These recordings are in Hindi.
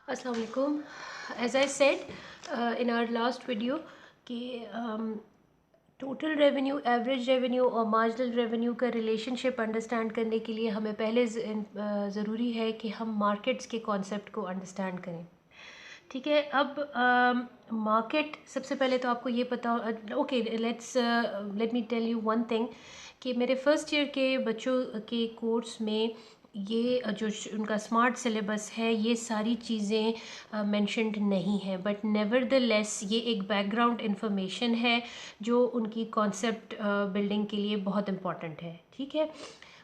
अस्सलाम वालेकुम। As I said in our last video कि टोटल रेवेन्यू, एवरेज रेवेन्यू और मार्जिनल रेवेन्यू का रिलेशनशिप अंडरस्टैंड करने के लिए हमें पहले ज़रूरी है कि हम मार्केट्स के कॉन्सेप्ट को अंडरस्टैंड करें। ठीक है, अब मार्केट सबसे पहले तो आपको ये पता, okay let me tell you one thing कि मेरे फर्स्ट ईयर के बच्चों के कोर्स में ये उनका स्मार्ट सिलेबस है, ये सारी चीज़ें मेंशन्ड नहीं है, बट नेवरदलेस ये एक बैकग्राउंड इन्फॉर्मेशन है जो उनकी कॉन्सेप्ट बिल्डिंग के लिए बहुत इम्पॉर्टेंट है। ठीक है,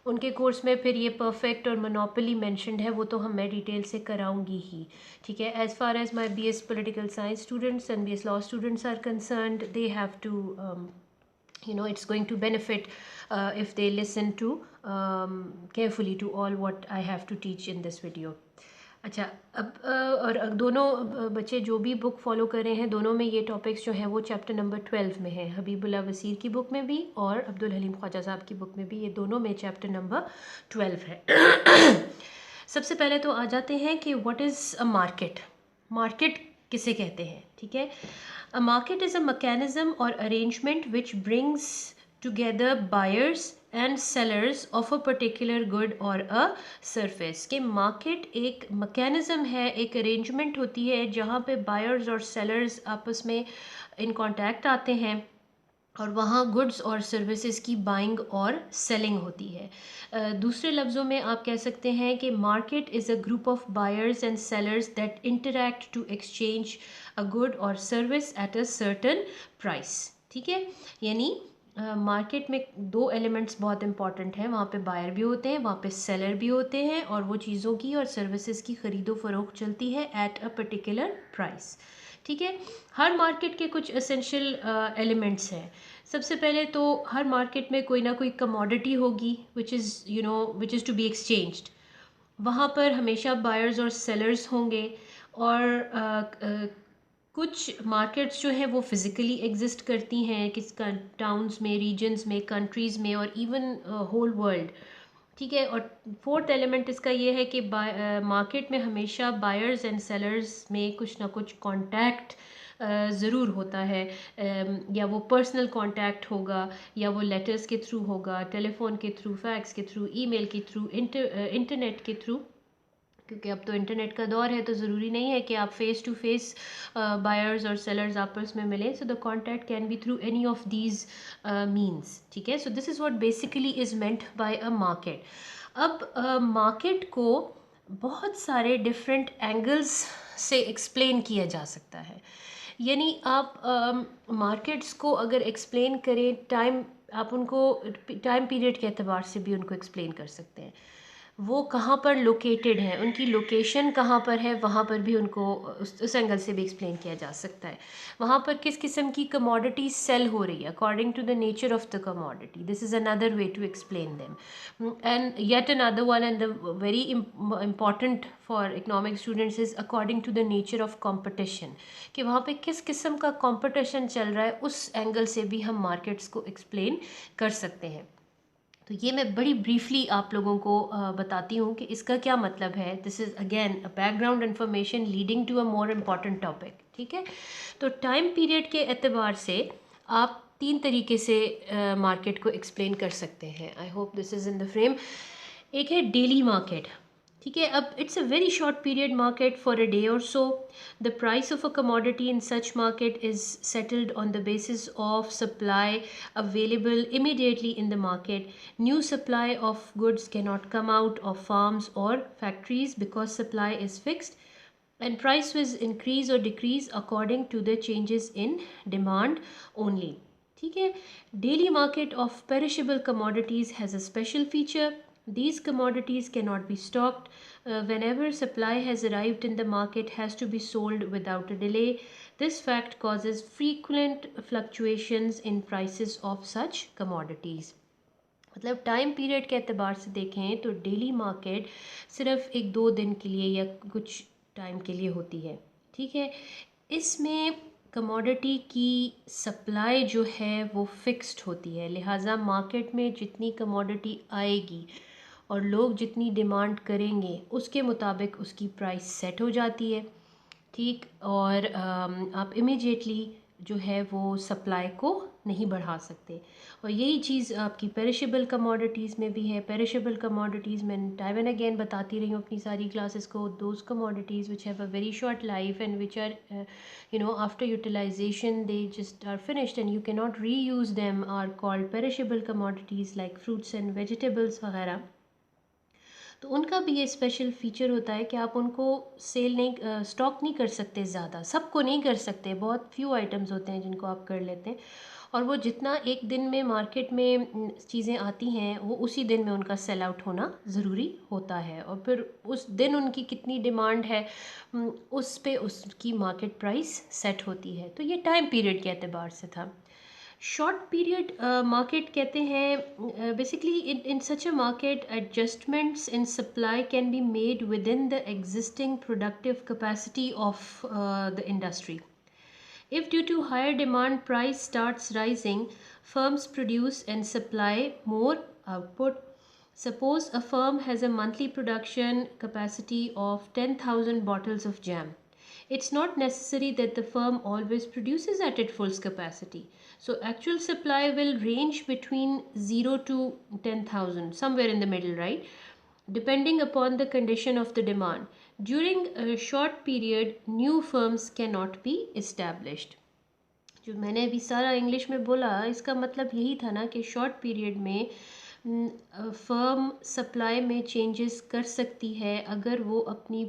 उनके कोर्स में फिर ये परफेक्ट और मोनोपोली मेंशन्ड है, वो तो मैं डिटेल से कराऊंगी ही। ठीक है, as far as my BS political science students and BS law students are concerned, they have to it's going to benefit if they listen to carefully to all what I have to teach in this video. अच्छा, और दोनों बच्चे जो भी बुक फॉलो कर रहे हैं, दोनों में ये टॉपिक्स जो हैं वो चैप्टर नंबर 12 में है। हबीबुल्ला वसीर की बुक में भी और अब्दुल हलीम ख्वाजा साहब की बुक में भी, ये दोनों में चैप्टर नंबर 12 है। सबसे पहले तो आ जाते हैं कि what is a market. Market किसे कहते हैं? ठीक है, a market is a mechanism or arrangement which brings together buyers and sellers of a particular good or a service. के मार्केट एक मैकेनिज्म है, एक अरेंजमेंट होती है जहाँ पे बायर्स और सेलर्स आपस में इन कांटेक्ट आते हैं और वहाँ गुड्स और सर्विसेज की बाइंग और सेलिंग होती है। दूसरे लफ्ज़ों में आप कह सकते हैं कि market is a group of buyers and sellers that interact to exchange a good or service at a certain price. ठीक है, यानी मार्केट में दो एलिमेंट्स बहुत इंपॉर्टेंट हैं, वहाँ पे बायर भी होते हैं, वहाँ पे सेलर भी होते हैं, और वो चीज़ों की और सर्विसेज की ख़रीदो फरोख्त चलती है एट अ पर्टिकुलर प्राइस। ठीक है, हर मार्केट के कुछ एसेंशियल एलिमेंट्स हैं। सबसे पहले तो हर मार्केट में कोई ना कोई कमोडिटी होगी which is to be exchanged. वहाँ पर हमेशा बायर्स और सेलर्स होंगे, और कुछ मार्केट्स जो हैं वो फिज़िकली एग्जिस्ट करती हैं, किस टाउन्स में, रीजन्स में, कंट्रीज़ में, और इवन होल वर्ल्ड। ठीक है, और फोर्थ एलिमेंट इसका ये है कि मार्केट में हमेशा बायर्स एंड सेलर्स में कुछ ना कुछ कांटेक्ट ज़रूर होता है, या वो पर्सनल कांटेक्ट होगा, या वो लेटर्स के थ्रू होगा, टेलीफोन के थ्रू, फैक्स के थ्रू, ईमेल के थ्रू, इंटरनेट के थ्रू। क्योंकि अब तो इंटरनेट का दौर है, तो ज़रूरी नहीं है कि आप फेस टू फेस बायर्स और सेलर्स आपस में मिलें। So the contact can be through any of these means. ठीक है, so this is what basically is meant by a market. अब मार्केट को बहुत सारे डिफरेंट एंगल्स से एक्सप्लेन किया जा सकता है। यानी आप मार्केट्स को अगर एक्सप्लेन करें, आप उनको टाइम पीरियड के अतबार से भी उनको एक्सप्लेन कर सकते हैं। वो कहाँ पर लोकेटेड हैं, उनकी लोकेशन कहाँ पर है, वहाँ पर भी उनको उस एंगल से भी एक्सप्लेन किया जा सकता है। वहाँ पर किस किस्म की कमोडिटी सेल हो रही है according to the nature of the commodity, this is another way to explain them. And yet another one and the very important for economic students is according to the nature of competition, कि वहाँ पे किस किस्म का कंपटीशन चल रहा है, उस एंगल से भी हम मार्केट्स को एक्सप्लेन कर सकते हैं। तो ये मैं बड़ी ब्रीफली आप लोगों को बताती हूँ कि इसका क्या मतलब है। This is again a background information leading to a more important topic. ठीक है, तो टाइम पीरियड के एतबार से आप तीन तरीके से मार्केट को एक्सप्लेन कर सकते हैं। I hope this is in the frame. एक है डेली मार्केट। ठीक है, अब it's a very short period market for a day or so. The price of a commodity in such market is settled on the basis of supply available immediately in the market. New supply of goods cannot come out of farms or factories because supply is fixed, and price will increase or decrease according to the changes in demand only. ठीक है, daily market of perishable commodities has a special feature. These commodities cannot be stocked. Whenever supply has arrived in the market has to be sold without a delay. This fact causes frequent fluctuations in prices of such commodities. मतलब टाइम पीरियड के अतबार से देखें तो डेली मार्केट सिर्फ एक दो दिन के लिए या कुछ टाइम के लिए होती है। ठीक है, इसमें कमोडिटी की सप्लाई जो है वो फिक्स्ड होती है, लिहाजा मार्केट में जितनी कमोडिटी आएगी और लोग जितनी डिमांड करेंगे उसके मुताबिक उसकी प्राइस सेट हो जाती है, ठीक। और आप इमीडिएटली जो है वो सप्लाई को नहीं बढ़ा सकते। और यही चीज़ आपकी पेरिशेबल कमोडिटीज़ में भी है। पेरिशेबल कमोडिटीज़ मैं टाइम एंड अगेन बताती रही हूँ अपनी सारी क्लासेस को, those commodities which have a very short life and which are after utilization they just are finished and you can not reuse them are called perishable commodities like fruits and vegetables वगैरह। तो उनका भी ये स्पेशल फ़ीचर होता है कि आप उनको सेल नहीं स्टॉक नहीं कर सकते ज़्यादा, सबको नहीं कर सकते, बहुत फ्यू आइटम्स होते हैं जिनको आप कर लेते हैं। और वो जितना एक दिन में मार्केट में चीज़ें आती हैं वो उसी दिन में उनका सेल आउट होना ज़रूरी होता है। और फिर उस दिन उनकी कितनी डिमांड है उस पे उसकी मार्केट प्राइस सेट होती है। तो ये टाइम पीरियड के एतबार से था। शॉर्ट पीरियड मार्केट कहते हैं basically in such a market adjustments in supply can be made within the existing productive capacity of the industry. If due to higher demand price starts rising, firms produce and supply more output. Suppose a firm has a monthly production capacity of 10,000 bottles of jam. It's not necessary that the firm always produces at its full capacity. So actual supply will range between 0 to 10,000, somewhere in the middle, right? Depending upon the condition of the demand. During a short period, new firms cannot be established. जो मैंने अभी सारा इंग्लिश में बोला इसका मतलब यही था ना कि शॉर्ट पीरियड में फर्म सप्लाई में चेंजेस कर सकती है अगर वो अपनी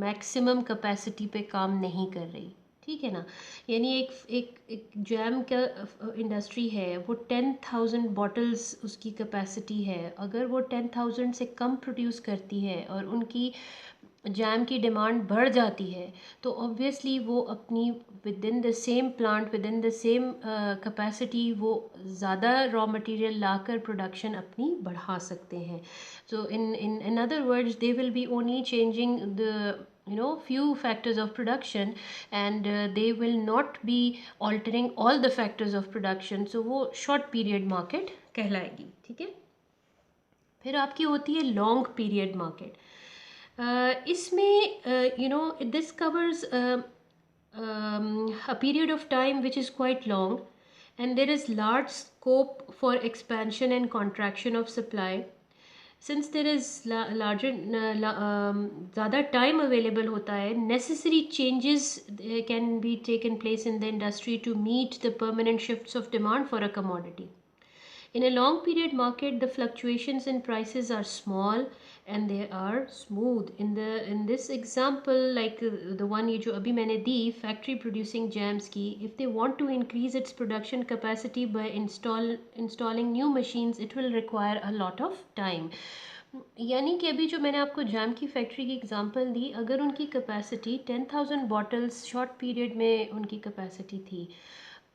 मैक्सिमम कैपेसिटी पे काम नहीं कर रही, ठीक है ना। यानी एक जैम का इंडस्ट्री है, वो 10,000 बॉटल्स उसकी कैपेसिटी है, अगर वो 10,000 से कम प्रोड्यूस करती है और उनकी जैम की डिमांड बढ़ जाती है तो ऑब्वियसली वो अपनी with in the same plant with in the same capacity वो ज़्यादा रॉ मटेरियल लाकर प्रोडक्शन अपनी बढ़ा सकते हैं। So in other words they will be only changing the few factors of production and they will not be altering all the factors of production, so वो short period market कहलाएगी, ठीक है। फिर आपकी होती है लॉन्ग पीरियड मार्केट। इसमें this covers a period of time which is quite long and there is large scope for expansion and contraction of supply. Since there is larger ज़्यादा time available होता है, necessary changes can be taken place in the industry to meet the permanent shifts of demand for a commodity. In a long period market, the fluctuations in prices are small and they are smooth. In this example, like the one ये जो अभी मैंने दी factory producing jams की, if they want to increase its production capacity by installing new machines, it will require a lot of time. यानी कि अभी जो मैंने आपको जैम की फैक्ट्री की एग्जांपल दी, अगर उनकी कैपेसिटी 10,000 बॉटल्स शॉर्ट पीरियड में उनकी कैपेसिटी थी,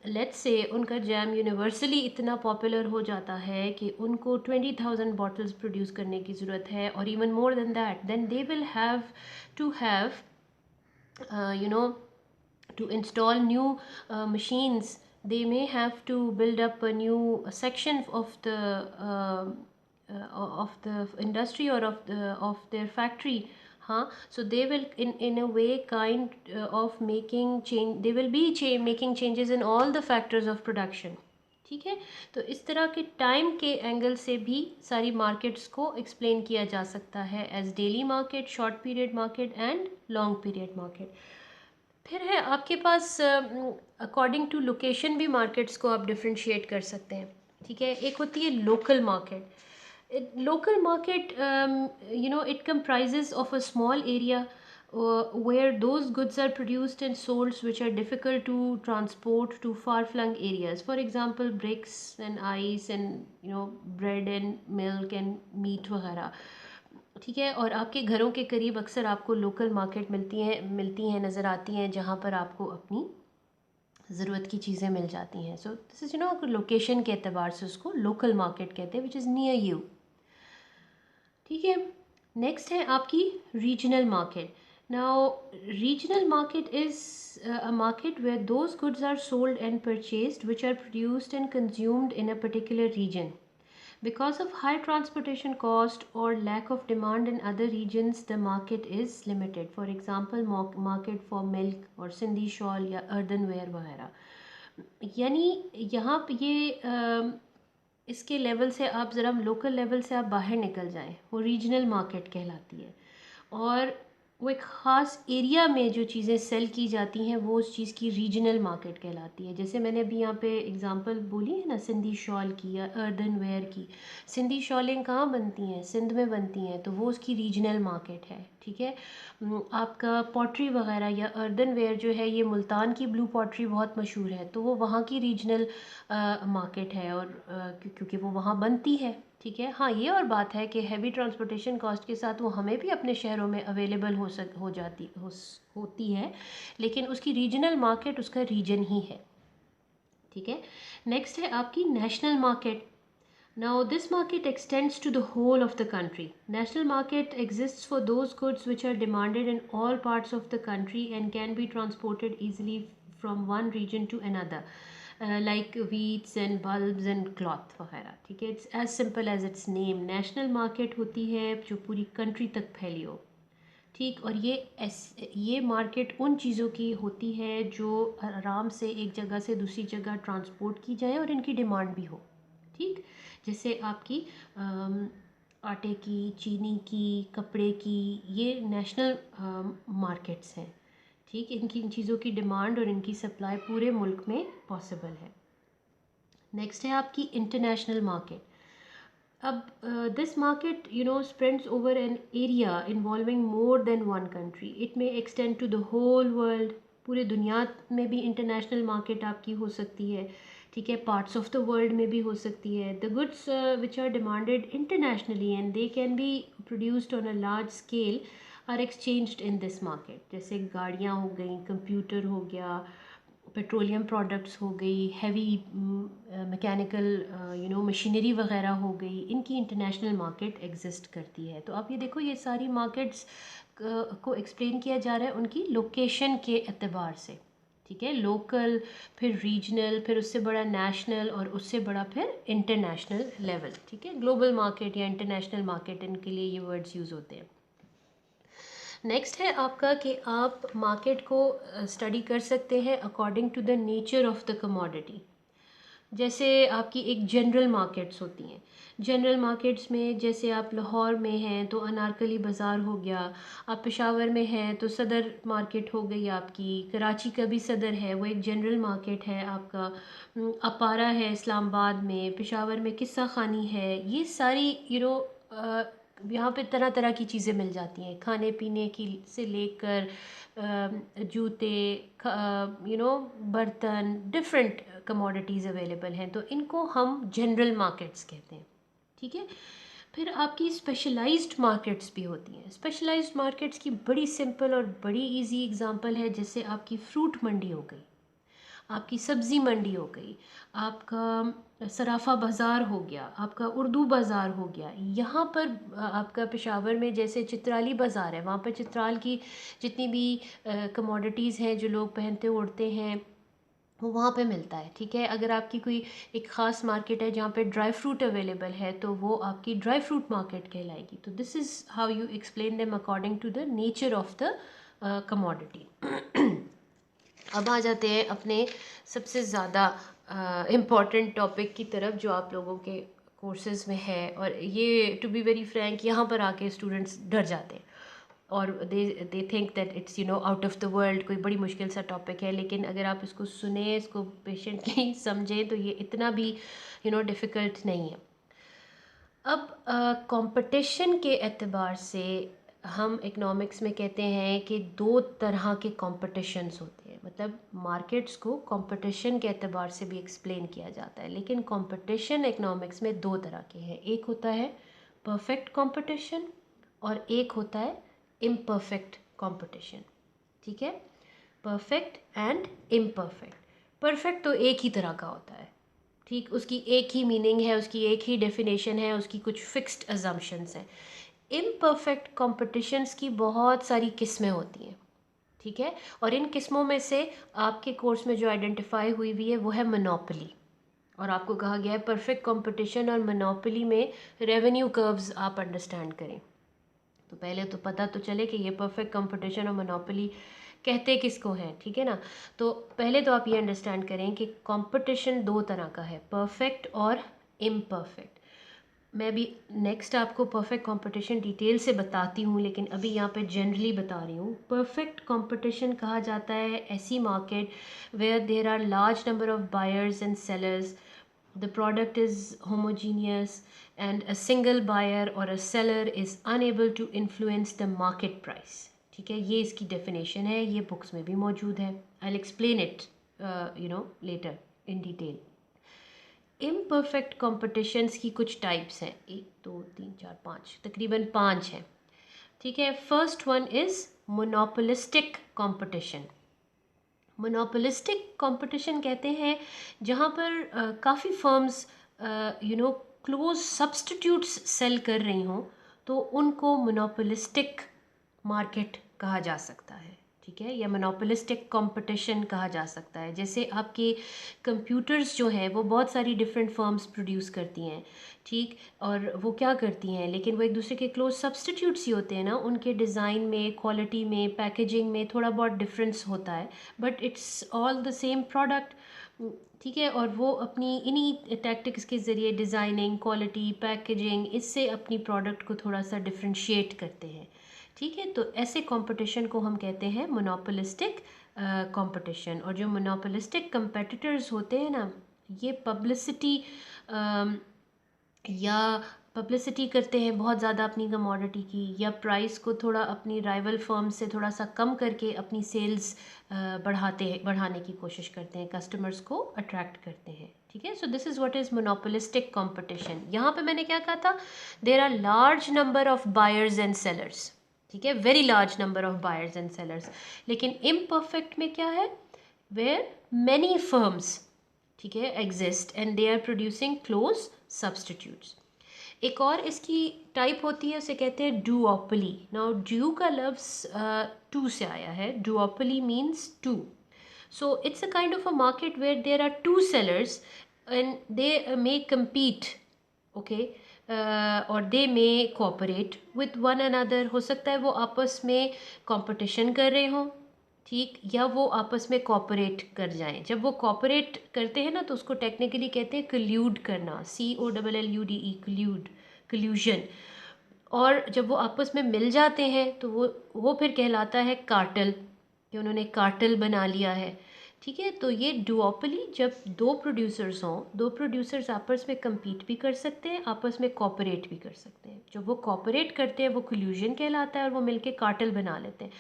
लेट्स से उनका जैम यूनिवर्सली इतना पॉपुलर हो जाता है कि उनको 20,000 बॉटल्स प्रोड्यूस करने की ज़रूरत है और even more than that, then they will have to have to install new machines. They may have to build up a new section of the industry or of their factory. So they will in a way kind of making change, they will be making changes in all the factors of production, ठीक है। तो इस तरह के टाइम के एंगल से भी सारी मार्केट्स को एक्सप्लेन किया जा सकता है as daily market, short period market and long period market. फिर है आपके पास अकॉर्डिंग टू लोकेशन भी मार्केट्स को आप डिफ्रेंशिएट कर सकते हैं, ठीक है। एक होती है local market. Local market, it comprises of a small area where those goods are produced and sold which are difficult to transport to far-flung areas. For example, bricks and ice and bread and milk and meat वगैरह, ठीक है। और आपके घरों के करीब अक्सर आपको लोकल मार्केट मिलती हैं नज़र आती हैं जहाँ पर आपको अपनी ज़रूरत की चीज़ें मिल जाती हैं। सो दिस इज़ लोकेशन के एतबार से उसको लोकल मार्केट कहते हैं विच इज़ नियर यू, ठीक है। नेक्स्ट है आपकी regional market. Now regional market is a market where those goods are sold and purchased which are produced and consumed in a particular region Because of high transportation cost or lack of demand in other regions, the market is limited. For example, market for milk और सिंधी शॉल या earthenware वगैरह। यानी यहाँ पे ये इसके लेवल से आप ज़रा लोकल लेवल से आप बाहर निकल जाएं, वो रीजनल मार्केट कहलाती है। और वो एक ख़ास एरिया में जो चीज़ें सेल की जाती हैं वो उस चीज़ की रीजनल मार्केट कहलाती है। जैसे मैंने अभी यहाँ पे एग्जांपल बोली है ना, सिंधी शॉल की या अर्दनवेयर की। सिंधी शॉलें कहाँ बनती हैं? सिंध में बनती हैं, तो वो उसकी रीजनल मार्केट है। ठीक है। आपका पॉटरी वगैरह या अर्दनवेयर जो है, ये मुल्तान की ब्लू पॉटरी बहुत मशहूर है, तो वो वहाँ की रीजनल मार्केट है। और क्योंकि वो वहाँ बनती है। ठीक है। हाँ, ये और बात है कि हैवी ट्रांसपोर्टेशन कॉस्ट के साथ वो हमें भी अपने शहरों में अवेलेबल होती है, लेकिन उसकी रीजनल मार्केट उसका रीजन ही है। ठीक है। नेक्स्ट है आपकी national market. Now, this market extends to the whole of the country. National market exists for those goods which are demanded in all parts of the country and can be transported easily from one region to another, like wheats and bulbs and cloth वगैरह। ठीक है। It's as simple as its name. National market होती है जो पूरी country तक फैली हो। ठीक। और ये मार्केट उन चीज़ों की होती है जो आराम से एक जगह से दूसरी जगह ट्रांसपोर्ट की जाए और इनकी डिमांड भी हो। ठीक। जैसे आपकी आटे की, चीनी की, कपड़े की, ये नेशनल मार्केट्स हैं। ठीक। इन चीज़ों की डिमांड और इनकी सप्लाई पूरे मुल्क में पॉसिबल है। नेक्स्ट है आपकी इंटरनेशनल मार्केट। अब this market spreads over an area involving more than one country. It may extend to the whole world. पूरे दुनिया में भी इंटरनेशनल मार्केट आपकी हो सकती है। ठीक है। पार्ट्स ऑफ द वर्ल्ड में भी हो सकती है। The goods which are demanded internationally and they can be produced on a large scale are exchanged in this market. जैसे गाड़ियाँ हो गई, कंप्यूटर हो गया, पेट्रोलियम प्रोडक्ट्स हो गई, हैवी मैकेनिकल मशीनरी वगैरह हो गई, इनकी इंटरनेशनल मार्केट एग्जिस्ट करती है। तो आप ये देखो, ये सारी मार्केट्स को एक्सप्लेन किया जा रहा है उनकी लोकेशन के एतबार से। ठीक है। लोकल, फिर रीजनल, फिर उससे बड़ा नेशनल, और उससे बड़ा फिर इंटरनेशनल लेवल। ठीक है। ग्लोबल मार्केट या इंटरनेशनल मार्केट, इनके लिए ये वर्ड्स यूज़ होते हैं। नेक्स्ट है आपका कि आप मार्केट को स्टडी कर सकते हैं according to the nature of the commodity. जैसे आपकी एक जनरल मार्केट्स होती हैं। जनरल मार्केट्स में जैसे आप लाहौर में हैं तो अनारकली बाज़ार हो गया, आप पेशावर में हैं तो सदर मार्केट हो गई आपकी, कराची का भी सदर है, वो एक जनरल मार्केट है आपका। अपारा है इस्लामाबाद में, पेशावर में किस्सा खानी है। ये सारी यहाँ पे तरह तरह की चीज़ें मिल जाती हैं, खाने पीने की से लेकर जूते, बर्तन, डिफरेंट कमोडिटीज़ अवेलेबल हैं, तो इनको हम जनरल मार्केट्स कहते हैं। ठीक है। फिर आपकी स्पेशलाइज्ड मार्केट्स भी होती हैं। स्पेशलाइज्ड मार्केट्स की बड़ी सिंपल और बड़ी इजी एग्जांपल है, जैसे आपकी फ्रूट मंडी हो गई, आपकी सब्ज़ी मंडी हो गई, आपका सराफा बाज़ार हो गया, आपका उर्दू बाज़ार हो गया। यहाँ पर आपका पेशावर में जैसे चित्राली बाज़ार है, वहाँ पर चित्राल की जितनी भी कमोडिटीज़ हैं जो लोग पहनते ओढ़ते हैं, वो वहाँ पे मिलता है। ठीक है। अगर आपकी कोई एक ख़ास मार्केट है जहाँ पे ड्राई फ्रूट अवेलेबल है, तो वो आपकी ड्राई फ्रूट मार्केट कहलाएगी। तो this is how you explain them according to the nature of the commodity. अब आ जाते हैं अपने सबसे ज़्यादा इम्पॉर्टेंट टॉपिक की तरफ, जो आप लोगों के कोर्सेज़ में है। और ये टू बी वेरी फ्रैंक, यहाँ पर आके स्टूडेंट्स डर जाते हैं और they think that it's out of the world, कोई बड़ी मुश्किल सा टॉपिक है। लेकिन अगर आप इसको सुने, इसको पेशेंटली समझें, तो ये इतना भी डिफ़िकल्ट नहीं है। अब कंपटीशन के एतबार से हम इकोनॉमिक्स में कहते हैं कि दो तरह के कंपटीशंस होते हैं। मतलब मार्केट्स को कंपटीशन के एतबार से भी एक्सप्लेन किया जाता है, लेकिन कंपटीशन इकोनॉमिक्स में दो तरह के हैं। एक होता है परफेक्ट कंपटीशन और एक होता है इम्परफेक्ट कंपटीशन। ठीक है। Perfect and imperfect. परफेक्ट तो एक ही तरह का होता है। ठीक। उसकी एक ही मीनिंग है, उसकी एक ही डेफिनेशन है, उसकी कुछ फिक्स्ड अजम्पशंस हैं। इम्परफेक्ट कॉम्पिटिशन्स की बहुत सारी किस्में होती हैं। ठीक है। और इन किस्मों में से आपके कोर्स में जो आइडेंटिफाई हुई है वो है मोनोपोली। और आपको कहा गया है परफेक्ट कंपटीशन और मोनोपोली में रेवेन्यू कर्व्स आप अंडरस्टैंड करें। तो पहले तो पता तो चले कि ये परफेक्ट कंपटीशन और मोनोपोली कहते किसको हैं, ठीक है ना। तो पहले तो आप ये अंडरस्टैंड करें कि कंपटीशन दो तरह का है, परफेक्ट और इम्परफेक्ट। मैं भी नेक्स्ट आपको परफेक्ट कंपटीशन डिटेल से बताती हूँ, लेकिन अभी यहाँ पे जनरली बता रही हूँ। परफेक्ट कंपटीशन कहा जाता है ऐसी market where there are large number of buyers and sellers, the product is homogeneous, and a single buyer or a seller is unable to influence the market price। ठीक है, ये इसकी डेफिनेशन है, ये बुक्स में भी मौजूद है। I explain it later in detail. Imperfect competitions की कुछ टाइप्स हैं, 1 2 3 4 5, तकरीबन 5 हैं। ठीक है, first one is monopolistic competition. Monopolistic competition कहते हैं जहाँ पर काफ़ी फर्म्स क्लोज सब्स्टिट्यूट्स सेल कर रही हों, तो उनको मोनोपोलिस्टिक मार्केट कहा जा सकता है। ठीक है, या मोनोपोलिस्टिक कंपटीशन कहा जा सकता है। जैसे आपके कंप्यूटर्स जो हैं वो बहुत सारी डिफरेंट फर्म्स प्रोड्यूस करती हैं, ठीक, और वो क्या करती हैं, लेकिन वो एक दूसरे के क्लोज सब्स्टिट्यूट्स ही होते हैं ना। उनके डिज़ाइन में, क्वालिटी में, पैकेजिंग में थोड़ा बहुत डिफरेंस होता है, but it's all the same product. ठीक है, और वो अपनी इन्हीं टैक्टिक्स के ज़रिए डिज़ाइनिंग, क्वालिटी, पैकेजिंग, इससे अपनी प्रोडक्ट को थोड़ा सा डिफ्रेंशिएट करते हैं। ठीक है, तो ऐसे कंपटीशन को हम कहते हैं मोनोपोलिस्टिक कंपटीशन। और जो मोनोपोलिस्टिक कंपेटिटर्स होते हैं ना, ये पब्लिसिटी करते हैं बहुत ज़्यादा अपनी कमोडिटी की, या प्राइस को थोड़ा अपनी राइवल फर्म से थोड़ा सा कम करके अपनी सेल्स बढ़ाने की कोशिश करते हैं, कस्टमर्स को अट्रैक्ट करते हैं। ठीक है, so this is what is monopolistic competition. यहाँ पे मैंने क्या कहा था, there are large number of buyers and sellers. ठीक है, very large number of buyers and sellers. लेकिन इम्परफेक्ट में क्या है, वेयर मैनी फर्म्स, ठीक है, exist and they are producing close substitutes. एक और इसकी टाइप होती है, उसे कहते हैं डुओपली। नाउ ड्यू का लफ्ज़ टू से आया है, duopoly means two. So it's a kind of a market where there are two sellers and they may compete, okay, और they may cooperate with one another. हो सकता है वो आपस में कंपटीशन कर रहे हों, ठीक, या वो आपस में कोऑपरेट कर जाएं। जब वो कोऑपरेट करते हैं ना, तो उसको टेक्निकली कहते हैं कल्यूड करना, COLLUDE, कल्यूड, कल्यूजन। और जब वो आपस में मिल जाते हैं तो वो फिर कहलाता है कार्टेल, कि उन्होंने कार्टेल बना लिया है। ठीक है, तो ये डुओपली, जब दो प्रोड्यूसर्स हों, दो प्रोड्यूसर्स आपस में compete भी कर सकते हैं, आपस में कॉपरेट भी कर सकते हैं। जब वो कॉपरेट करते हैं वो कल्यूजन कहलाता है, और वो मिलके कार्टेल बना लेते हैं।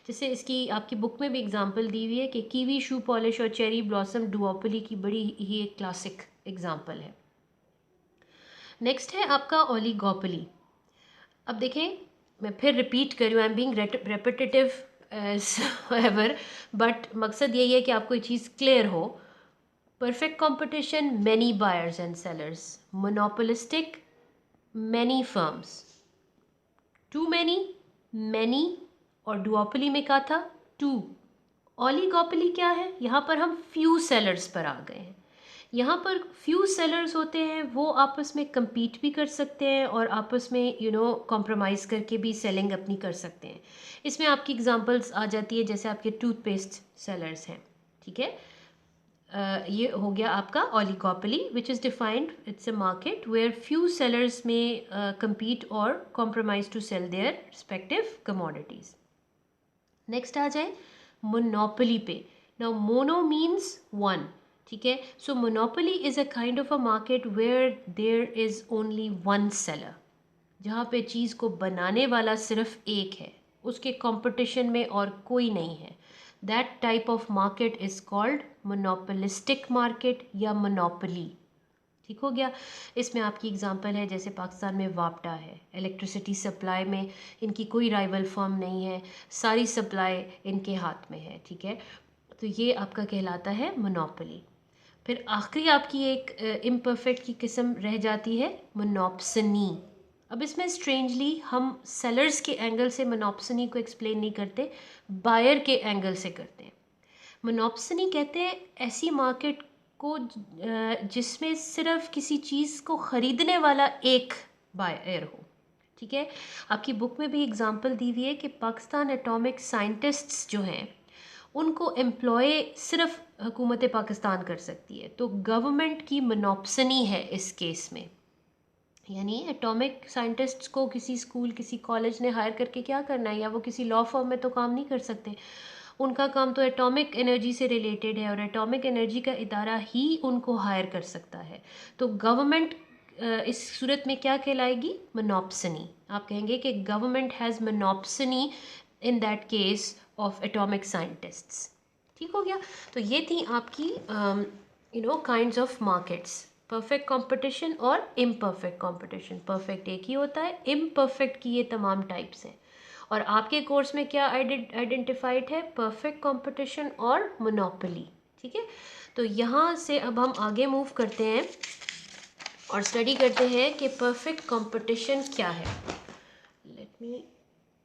जैसे इसकी आपकी बुक में भी एग्जांपल दी हुई है कि कीवी शू पॉलिश और चेरी ब्लॉसम डुओपली की बड़ी ही एक क्लासिक एग्जांपल है। नेक्स्ट है आपका ओलिगोपोली। अब देखें, मैं फिर रिपीट कर रही हूँ, I am being repetitive as ever, but मकसद यही है कि आपको ये चीज़ क्लियर हो। Perfect competition, many buyers and sellers. Monopolistic, many firms. Too many, many, और डुओपली में क्या था, टू। ओलिगोपोली क्या है, यहाँ पर हम फ्यू सेलर्स पर आ गए हैं। यहाँ पर फ्यू सेलर्स होते हैं, वो आपस में compete भी कर सकते हैं और आपस में कॉम्प्रोमाइज़ करके भी सेलिंग अपनी कर सकते हैं। इसमें आपकी एग्जांपल्स आ जाती है, जैसे आपके टूथपेस्ट सेलर्स हैं। ठीक है, ये हो गया आपका oligopoly, which is defined, it's a market where few sellers में compete और compromise to sell their respective commodities. Next आ जाए मोनोपोली पे। नाउ मोनो मीन्स वन, ठीक है, so monopoly is a kind of a market where there is only one seller, जहाँ पे चीज़ को बनाने वाला सिर्फ एक है, उसके कंपटीशन में और कोई नहीं है। That type of market is called monopolistic market या मोनोपोली। ठीक हो गया। इसमें आपकी एग्जांपल है, जैसे पाकिस्तान में वापडा है, इलेक्ट्रिसिटी सप्लाई में इनकी कोई राइवल फर्म नहीं है, सारी सप्लाई इनके हाथ में है। ठीक है, तो ये आपका कहलाता है मोनोपोली। फिर आखिरी आपकी एक इम्परफेक्ट की किस्म रह जाती है मोनोप्सनी। अब इसमें स्ट्रेंजली हम सेलर्स के एंगल से मोनोप्सनी को एक्सप्लेन नहीं करते, बायर के एंगल से करते हैं। मोनोप्सनी कहते हैं ऐसी मार्केट को जिसमें सिर्फ किसी चीज़ को ख़रीदने वाला एक बायर हो, ठीक है। आपकी बुक में भी एग्जांपल दी हुई है कि पाकिस्तान एटॉमिक साइंटिस्ट्स जो हैं उनको एम्प्लॉय सिर्फ हुकूमत पाकिस्तान कर सकती है, तो गवर्नमेंट की मोनोप्सनी है इस केस में। यानी एटॉमिक साइंटिस्ट्स को किसी स्कूल किसी कॉलेज ने हायर करके क्या करना है, या वो किसी लॉ फर्म में तो काम नहीं कर सकते। उनका काम तो एटॉमिक एनर्जी से रिलेटेड है और एटॉमिक एनर्जी का इदारा ही उनको हायर कर सकता है। तो गवर्नमेंट इस सूरत में क्या कहलाएगी, मोनोप्सनी। आप कहेंगे कि government has monopsony in that case of atomic scientists. ठीक हो गया। तो ये थी आपकी kinds of markets, perfect competition और इम्परफेक्ट कंपटीशन। परफेक्ट एक ही होता है, इम्परफेक्ट की ये तमाम टाइप्स हैं। और आपके कोर्स में क्या आइडेंटिफाइड है, परफेक्ट कंपटीशन और मोनोपोली। ठीक है, तो यहाँ से अब हम आगे मूव करते हैं और स्टडी करते हैं कि परफेक्ट कंपटीशन क्या है। Let me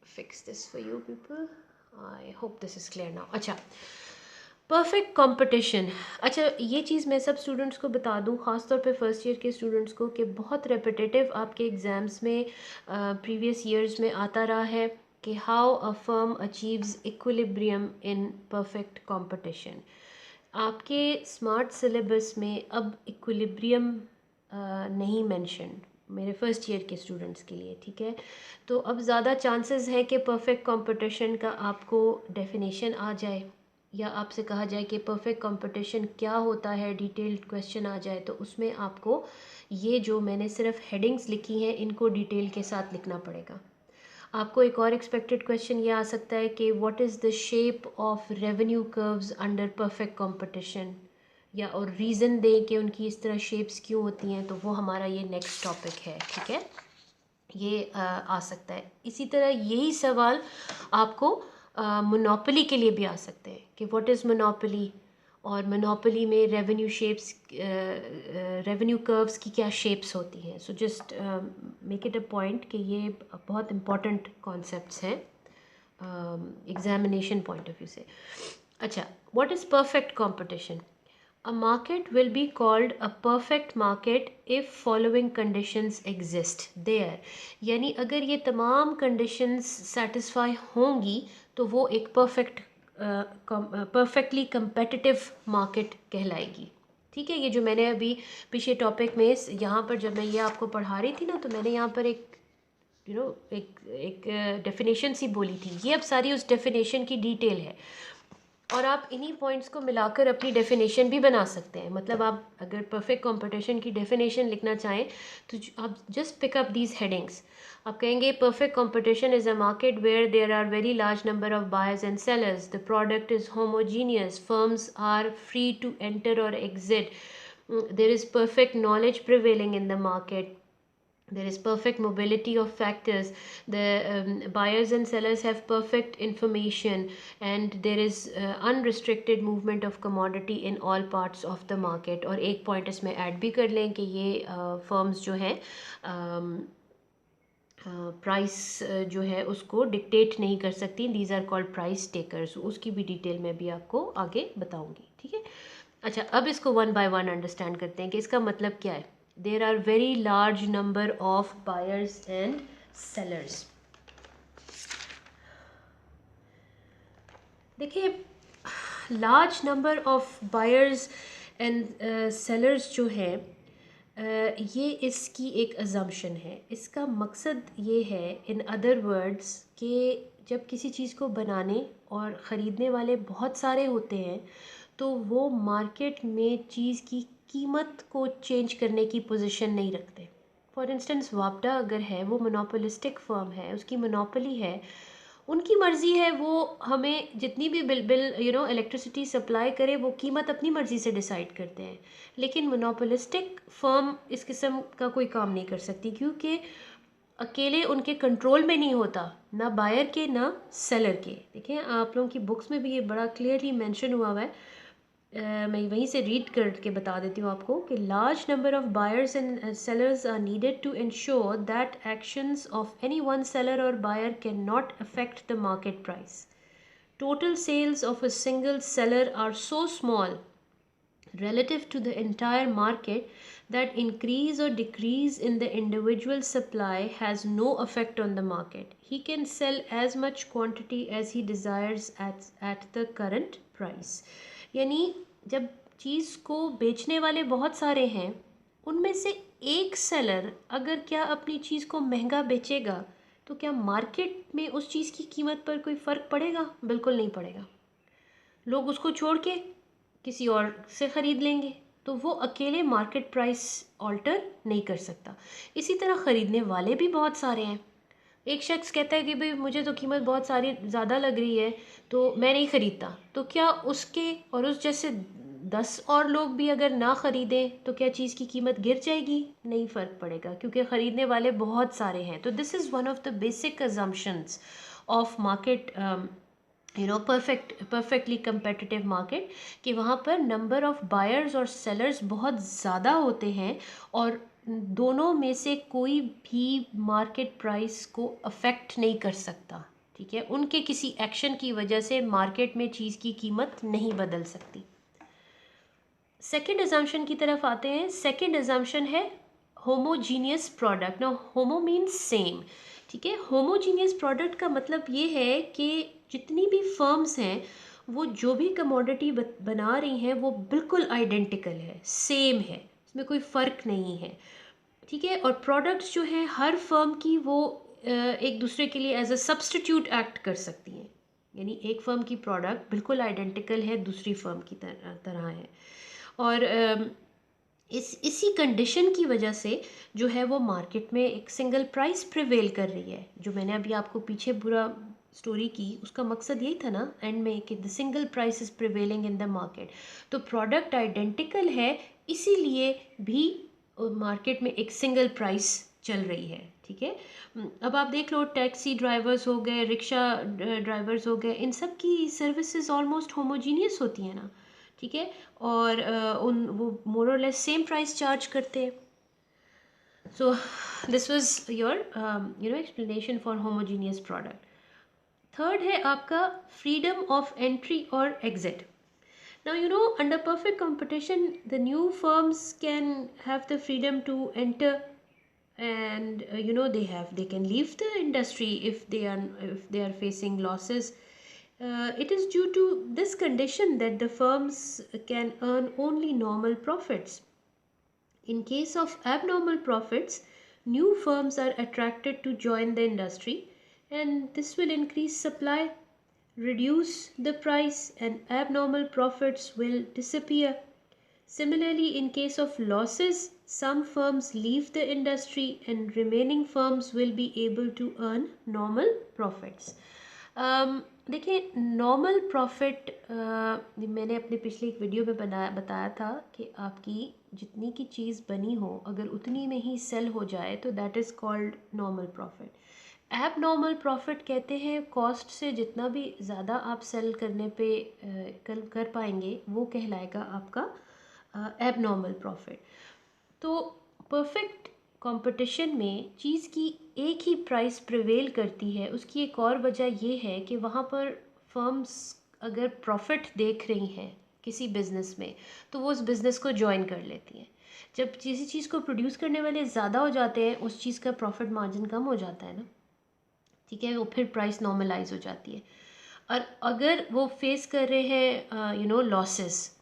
fix this for you people, I hope this is clear now. अच्छा, परफेक्ट कंपटीशन। अच्छा, ये चीज़ मैं सब स्टूडेंट्स को बता दूं, ख़ास तौर पे फर्स्ट ईयर के स्टूडेंट्स को, कि बहुत रेपिटेटिव आपके एग्ज़ाम्स में प्रीवियस ईयर्स में आता रहा है कि how a firm achieves equilibrium in perfect competition. आपके स्मार्ट सिलेबस में अब इक्विलिब्रियम नहीं मेंशन मेरे फर्स्ट ईयर के स्टूडेंट्स के लिए, ठीक है। तो अब ज़्यादा चांसेस है कि परफेक्ट कंपटीशन का आपको डेफिनेशन आ जाए, या आपसे कहा जाए कि परफेक्ट कंपटीशन क्या होता है, डिटेल्ड क्वेश्चन आ जाए, तो उसमें आपको ये जो मैंने सिर्फ हेडिंग्स लिखी हैं इनको डिटेल के साथ लिखना पड़ेगा। आपको एक और एक्सपेक्टेड क्वेश्चन ये आ सकता है कि what is the shape of revenue curves under perfect competition, या और रीज़न दें कि उनकी इस तरह शेप्स क्यों होती हैं, तो वो हमारा ये नेक्स्ट टॉपिक है। ठीक है, ये आ सकता है। इसी तरह यही सवाल आपको मोनोपोली के लिए भी आ सकते हैं कि व्हाट इज़ मोनोपोली, और मोनोपोली में रेवेन्यू शेप्स, रेवेन्यू कर्व्स की क्या शेप्स होती हैं। So just make it a point कि ये बहुत इंपॉर्टेंट कॉन्सेप्ट्स हैं एग्जामिनेशन पॉइंट ऑफ व्यू से। अच्छा, what is perfect competition? A market will be called a perfect market if following conditions exist there. यानी अगर ये तमाम conditions satisfy होंगी तो वो एक perfectly competitive market कहलाएगी। ठीक है, ये जो मैंने अभी पिछले टॉपिक में यहाँ पर जब मैं ये आपको पढ़ा रही थी ना, तो मैंने यहाँ पर एक डेफिनेशन सी बोली थी, ये अब सारी उस डेफिनेशन की डिटेल है, और आप इन्हीं पॉइंट्स को मिलाकर अपनी डेफिनेशन भी बना सकते हैं। मतलब आप अगर परफेक्ट कंपटीशन की डेफिनेशन लिखना चाहें तो आप just pick up these headings. आप कहेंगे perfect competition is a market where there are very large number of buyers and sellers, the product is homogeneous, firms are free to enter और exit, there is perfect knowledge prevailing in the market, there is perfect mobility of factors, the buyers and sellers have perfect information, and there is unrestricted movement of commodity in all parts of the market। और एक पॉइंट इसमें ऐड भी कर लें कि ये फर्म्स जो हैं प्राइस जो है उसको डिक्टेट नहीं कर सकती, these are called price takers. उसकी भी डिटेल में भी आपको आगे बताऊंगी। ठीक है, अच्छा, अब इसको वन बाय वन अंडरस्टैंड करते हैं कि इसका मतलब क्या है। There are very large number of buyers and sellers. देखिए, large number of buyers and sellers जो है ये इसकी एक अजम्पशन है। इसका मकसद ये है, इन अदर वर्ड्स, कि जब किसी चीज़ को बनाने और ख़रीदने वाले बहुत सारे होते हैं तो वो मार्केट में चीज़ की कीमत को चेंज करने की पोजीशन नहीं रखते। फॉर इंस्टेंस वापडा अगर है, वो मोनोपोलिस्टिक फर्म है, उसकी मोनोपोली है, उनकी मर्ज़ी है, वो हमें जितनी भी बिल इलेक्ट्रिसिटी सप्लाई करे वो कीमत अपनी मर्ज़ी से डिसाइड करते हैं। लेकिन मोनोपोलिस्टिक फर्म इस किस्म का कोई काम नहीं कर सकती, क्योंकि अकेले उनके कंट्रोल में नहीं होता, ना बायर के ना सेलर के। देखें, आप लोगों की बुक्स में भी ये बड़ा क्लियरली मेंशन हुआ है। मैं वहीं से रीड करके बता देती हूँ आपको कि large number of buyers and sellers are needed to ensure that actions of any one seller or buyer can not affect the market price. Total sales of a single seller are so small relative to the entire market, that increase or decrease in the individual supply has no effect on the market. He can sell as much quantity as he desires at the current price. यानी जब चीज़ को बेचने वाले बहुत सारे हैं, उनमें से एक सेलर अगर क्या अपनी चीज़ को महंगा बेचेगा, तो क्या मार्केट में उस चीज़ की कीमत पर कोई फ़र्क पड़ेगा? बिल्कुल नहीं पड़ेगा। लोग उसको छोड़ के किसी और से ख़रीद लेंगे, तो वो अकेले मार्केट प्राइस ऑल्टर नहीं कर सकता। इसी तरह ख़रीदने वाले भी बहुत सारे हैं। एक शख्स कहता है कि भाई मुझे तो कीमत बहुत सारी ज़्यादा लग रही है, तो मैं नहीं ख़रीदता। तो क्या उसके और उस जैसे 10 और लोग भी अगर ना ख़रीदें, तो क्या चीज़ की कीमत गिर जाएगी? नहीं फ़र्क पड़ेगा, क्योंकि ख़रीदने वाले बहुत सारे हैं। तो this is one of the basic assumptions of market, perfectly competitive market, कि वहाँ पर नंबर ऑफ बायर्स और सेलर्स बहुत ज़्यादा होते हैं, और दोनों में से कोई भी मार्केट प्राइस को अफेक्ट नहीं कर सकता। ठीक है, उनके किसी एक्शन की वजह से मार्केट में चीज़ की कीमत नहीं बदल सकती। सेकेंड अजम्पशन की तरफ आते हैं। सेकेंड अजम्पशन है होमोजीनियस प्रोडक्ट। ना, होमो मीन्स सेम। ठीक है, होमोजीनियस प्रोडक्ट का मतलब ये है कि जितनी भी फर्म्स हैं, वो जो भी कमोडिटी बना रही हैं वो बिल्कुल आइडेंटिकल है, सेम है, इसमें कोई फ़र्क नहीं है। ठीक है, और प्रोडक्ट्स जो हैं हर फर्म की, वो एक दूसरे के लिए एज अ सब्स्टिट्यूट एक्ट कर सकती हैं। यानी एक फर्म की प्रोडक्ट बिल्कुल आइडेंटिकल है, दूसरी फर्म की तरह है। और इसी कंडीशन की वजह से जो है वो मार्केट में एक सिंगल प्राइस प्रिवेल कर रही है। जो मैंने अभी आपको पीछे पूरा स्टोरी की, उसका मकसद यही था ना एंड में, कि the single price is prevailing in the market. तो प्रोडक्ट आइडेंटिकल है, इसीलिए भी मार्केट में एक सिंगल प्राइस चल रही है। ठीक है, अब आप देख लो, टैक्सी ड्राइवर्स हो गए, रिक्शा ड्राइवर्स हो गए, इन सब की सर्विसेज ऑलमोस्ट होमोजीनियस होती हैं ना। ठीक है, और वो मोर और लेस सेम प्राइस चार्ज करते हैं। So this was your explanation for homogeneous product. Third है आपका फ्रीडम ऑफ एंट्री और exit. Now, under perfect competition, the new firms can have the freedom to enter, and they can leave the industry if they are facing losses. It is due to this condition that the firms can earn only normal profits. In case of abnormal profits, new firms are attracted to join the industry, and this will increase supply, reduce the price, and abnormal profits will disappear. Similarly, in case of losses, some firms leave the industry and remaining firms will be able to earn normal profits. देखिए, नॉर्मल प्रॉफिट मैंने अपने पिछले एक वीडियो में बताया था कि आपकी जितनी की चीज़ बनी हो, अगर उतनी में ही सेल हो जाए, तो that is called normal profit. एब नॉर्मल प्रॉफिट कहते हैं कॉस्ट से जितना भी ज़्यादा आप सेल करने पे कर पाएंगे, वो कहलाएगा आपका एब नॉर्मल प्रॉफिट। तो परफेक्ट कंपटीशन में चीज़ की एक ही प्राइस प्रिवेल करती है। उसकी एक और वजह ये है कि वहाँ पर फर्म्स अगर प्रॉफिट देख रही हैं किसी बिज़नेस में, तो वो उस बिज़नेस को ज्वाइन कर लेती हैं। जब किसी चीज़ को प्रोड्यूस करने वाले ज़्यादा हो जाते हैं, उस चीज़ का प्रॉफिट मार्जिन कम हो जाता है ना। ठीक है, वो फिर प्राइस नॉर्मलाइज हो जाती है। और अगर वो फेस कर रहे हैं लॉसेस,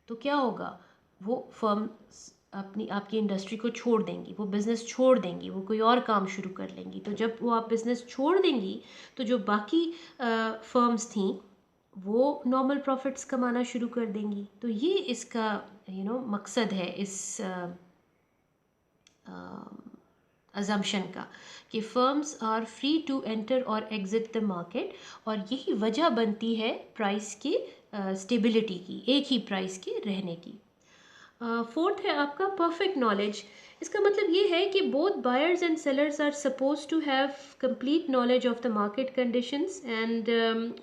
तो क्या होगा, वो फर्म आपकी इंडस्ट्री को छोड़ देंगी, वो बिज़नेस छोड़ देंगी, वो कोई और काम शुरू कर लेंगी। तो जब वो आप बिज़नेस छोड़ देंगी, तो जो बाकी फर्म्स थी, वो नॉर्मल प्रॉफिट्स कमाना शुरू कर देंगी। तो ये इसका मकसद है इस अजम्पशन का, कि firms are free to enter और एग्जिट द मार्केट, और यही वजह बनती है प्राइस की स्टेबिलिटी की, एक ही प्राइस के रहने की। फोर्थ है आपका परफेक्ट नॉलेज। इसका मतलब ये है कि both buyers and sellers are suppose to have complete knowledge of the market conditions, and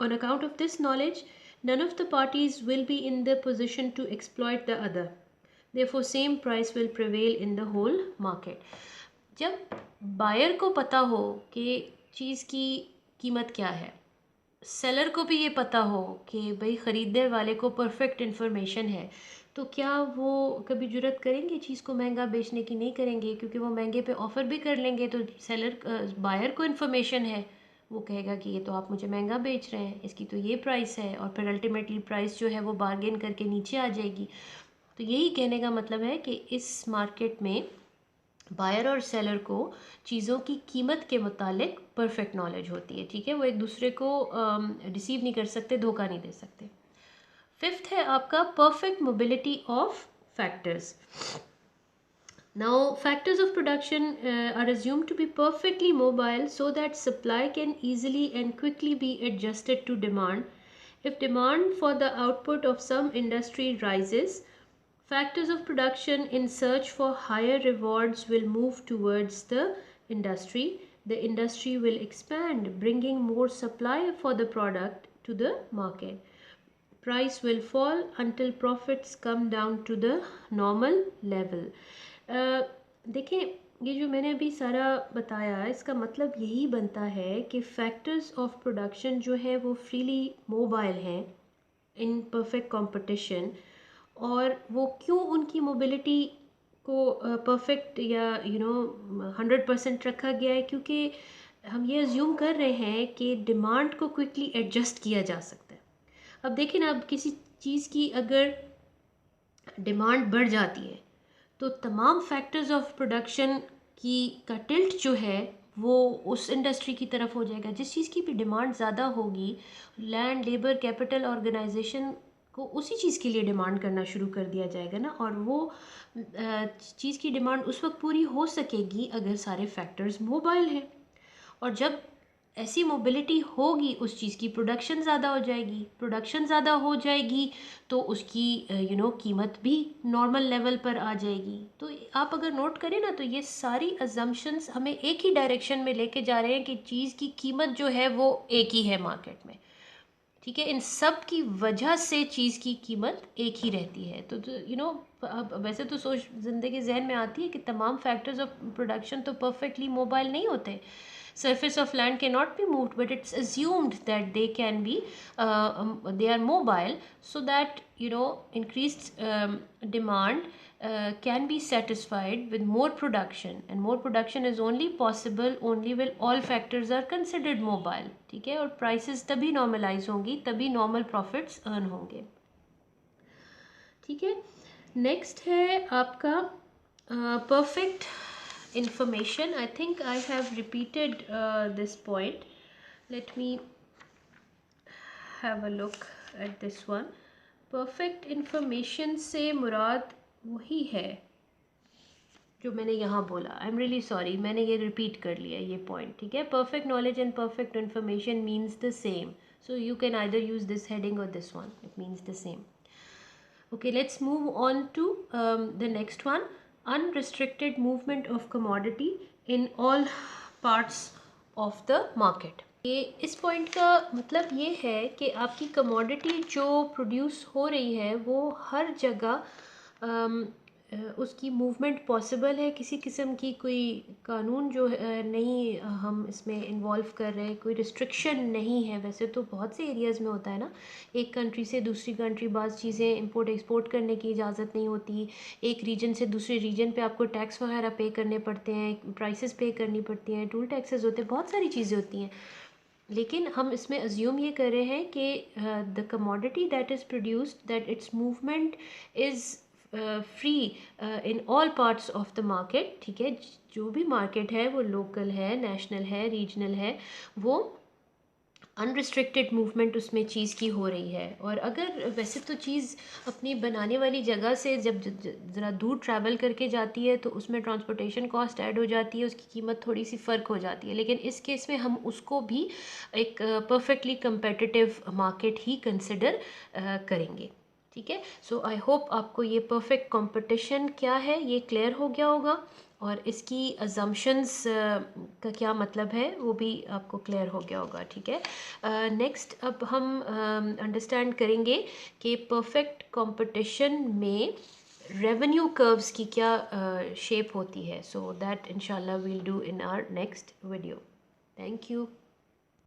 on account of this knowledge none of the parties will be in the position to exploit the other. Therefore, same price will prevail in the whole market. जब बायर को पता हो कि चीज़ की कीमत क्या है, सेलर को भी ये पता हो कि भाई ख़रीदने वाले को परफेक्ट इन्फॉर्मेशन है, तो क्या वो कभी जुर्रत करेंगे चीज़ को महंगा बेचने की? नहीं करेंगे, क्योंकि वो महंगे पे ऑफ़र भी कर लेंगे तो सेलर बायर को इन्फॉर्मेशन है, वो कहेगा कि ये तो आप मुझे महंगा बेच रहे हैं, इसकी तो ये प्राइस है, और फिर अल्टीमेटली प्राइस जो है वो बार्गेन करके नीचे आ जाएगी। तो यही कहने का मतलब है कि इस मार्केट में बायर और सेलर को चीज़ों की कीमत के मुतालिक परफेक्ट नॉलेज होती है, ठीक है। वो एक दूसरे को डिसीव नहीं कर सकते, धोखा नहीं दे सकते। फिफ्थ है आपका perfect mobility of factors. Now, factors of production are assumed to be perfectly mobile so that supply can easily and quickly be adjusted to demand. If demand for the output of some industry rises, factors of production in search for higher rewards will move towards the industry. The industry will expand, bringing more supply for the product to the market. Price will fall until profits come down to the normal level. देखें, ये जो मैंने अभी सारा बताया इसका मतलब यही बनता है कि फैक्टर्स ऑफ प्रोडक्शन जो है वो फ्रीली मोबाइल हैं इन परफेक्ट कंपटीशन। और वो क्यों उनकी मोबिलिटी को परफेक्ट या 100% रखा गया है? क्योंकि हम ये अज्यूम कर रहे हैं कि डिमांड को क्विकली एडजस्ट किया जा सकता है। अब देखिए ना, अब किसी चीज़ की अगर डिमांड बढ़ जाती है तो तमाम फैक्टर्स ऑफ प्रोडक्शन की का टिल्ट जो है वो उस इंडस्ट्री की तरफ हो जाएगा। जिस चीज़ की भी डिमांड ज़्यादा होगी, लैंड, लेबर, कैपिटल, ऑर्गेनाइजेशन को उसी चीज़ के लिए डिमांड करना शुरू कर दिया जाएगा ना। और वो चीज़ की डिमांड उस वक्त पूरी हो सकेगी अगर सारे फैक्टर्स मोबाइल हैं। और जब ऐसी मोबिलिटी होगी उस चीज़ की, प्रोडक्शन ज़्यादा हो जाएगी। प्रोडक्शन ज़्यादा हो जाएगी तो उसकी कीमत भी नॉर्मल लेवल पर आ जाएगी। तो आप अगर नोट करें ना, तो ये सारी अजम्पशंस हमें एक ही डायरेक्शन में लेके जा रहे हैं कि चीज़ की कीमत जो है वो एक ही है मार्केट में, ठीक है। इन सब की वजह से चीज़ की कीमत एक ही रहती है। तो अब वैसे तो सोच ज़िंदगी जहन में आती है कि तमाम फैक्टर्स ऑफ प्रोडक्शन तो परफेक्टली मोबाइल नहीं होते। Surface of land cannot be moved, but it's assumed that they can be they are mobile, so that increased demand can be satisfied with more production, and more production is only possible only when all factors are considered mobile, ठीक है। और prices तभी normalize होंगी, तभी normal profits earn होंगे, ठीक है। नेक्स्ट है आपका perfect information. I think I have repeated this point. Let me have a look at this one. Perfect information से मुराद वही है जो मैंने यहाँ बोला। आई एम रियली सॉरी, मैंने ये रिपीट कर लिया ये पॉइंट, ठीक है। Perfect knowledge and perfect information means the same, so you can either use this heading or this one, it means the same. Okay, let's move on to the next one. Unrestricted movement of commodity in all parts of the market. ये इस पॉइंट का मतलब ये है कि आपकी कमोडिटी जो प्रोड्यूस हो रही है वो हर जगह उसकी मूवमेंट पॉसिबल है। किसी किस्म की कोई कानून जो है नहीं हम इसमें इन्वॉल्व कर रहे हैं, कोई रिस्ट्रिक्शन नहीं है। वैसे तो बहुत से एरियाज़ में होता है ना, एक कंट्री से दूसरी कंट्री बाज़ चीज़ें इंपोर्ट एक्सपोर्ट करने की इजाज़त नहीं होती, एक रीजन से दूसरे रीजन पे आपको टैक्स वगैरह पे करने पड़ते हैं, प्राइसेस पे करनी पड़ती हैं, टूल टैक्सेस होते हैं, बहुत सारी चीज़ें होती हैं। लेकिन हम इसमें अज्यूम ये कर रहे हैं कि the commodity that is produced, that it's movement is free in all parts of the market, ठीक है। जो भी मार्केट है वो लोकल है, नेशनल है, रीजनल है, वो अनरिस्ट्रिक्टेड मूवमेंट उसमें चीज़ की हो रही है। और अगर वैसे तो चीज़ अपनी बनाने वाली जगह से जब ज़रा दूर ट्रैवल करके जाती है तो उसमें ट्रांसपोर्टेशन कॉस्ट ऐड हो जाती है, उसकी कीमत थोड़ी सी फ़र्क हो जाती है। लेकिन इस केस में हम उसको भी एक परफेक्टली कंपेटिटिव मार्केट ही कंसिडर करेंगे, ठीक है। सो आई होप आपको ये परफेक्ट कंपटीशन क्या है ये क्लियर हो गया होगा, और इसकी अजम्पशंस का क्या मतलब है वो भी आपको क्लियर हो गया होगा, ठीक है। नेक्स्ट अब हम अंडरस्टैंड करेंगे कि परफेक्ट कंपटीशन में रेवेन्यू कर्व्स की क्या शेप होती है। सो दैट इंशाल्लाह we'll do in our next video. Thank you.